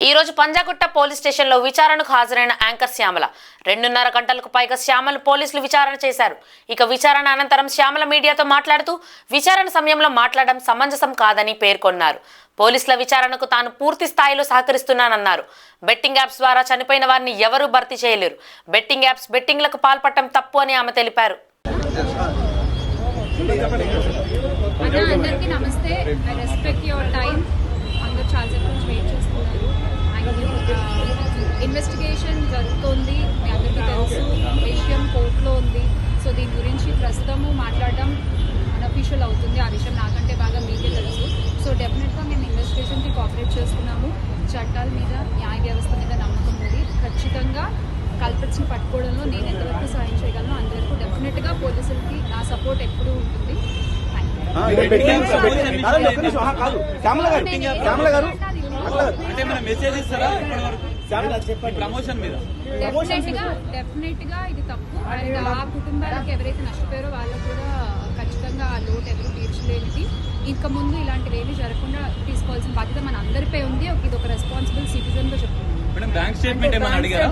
ఈ రోజు పంజాగుట్ట పోలీస్ స్టేషన్లో విచారణకు హాజరైన యాంకర్ శ్యామల 2.5 గంటలకు పైగా శ్యామలను పోలీసులు విచారణ చేశారు. ఇక విచారణ అనంతరం శ్యామల మీడియాతో మాట్లాడుతూ విచారణ సమయంలో మాట్లాడడం సమంజసం కాదని పేర్కొన్నారు. పోలీసుల విచారణకు తాను పూర్తి స్థాయిలో సహకరిస్తున్నానన్నారు. బెట్టింగ్ యాప్స్ ద్వారా చనిపోయిన వారిని ఎవరూ భర్తీ చేయలేరు. బెట్టింగ్ యాప్స్ బెట్టింగ్లకు పాల్పడటం తప్పు అని ఆమె తెలిపారు. అందరికీ నమస్తే. I respect your time. అందరూ చాలాసేపు నుంచి వెయిట్ చేస్తున్నారు. ఇన్వెస్టిగేషన్ జరుగుతోంది, మీ అందరికీ తెలుసు. విషయం కోర్టులో ఉంది. సో దీని గురించి ప్రస్తుతము మాట్లాడడం అన్అఫీషియల్ అవుతుంది. ఆ విషయం నాకంటే బాగా మీకే తెలుసు. సో డెఫినెట్గా మేము ఇన్వెస్టిగేషన్కి కోఆపరేట్ చేస్తున్నాము. చట్టాల మీద, న్యాయ వ్యవస్థ మీద నమ్మకం ఉంది. ఖచ్చితంగా కల్పిట్స్ని పట్టుకోవడంలో నేను ఎంతవరకు సాయం చేయగలను అంతవరకు డెఫినెట్గా పోలీసులకి నా సపోర్ట్ ఎప్పుడూ ఉంటుంది. డెఫినెట్ గా ఇది తప్పు. అండ్ ఆ కుటుంబాలకు ఎవరైతే నష్టపోయారో వాళ్ళకు కూడా ఖచ్చితంగా ఆ లోటు ఎవరు తీర్చలేనిది. ఇంకా ముందు ఇలాంటివి ఏమీ జరగకుండా తీసుకోవాల్సిన బాధ్యత మన అందరిపై ఉంది. ఇది ఒక రెస్పాన్సిబుల్ సిటిజన్ గా చెప్తున్నాను. బ్యాంక్ స్టేట్మెంట్ ఏమైనా అడిగారా?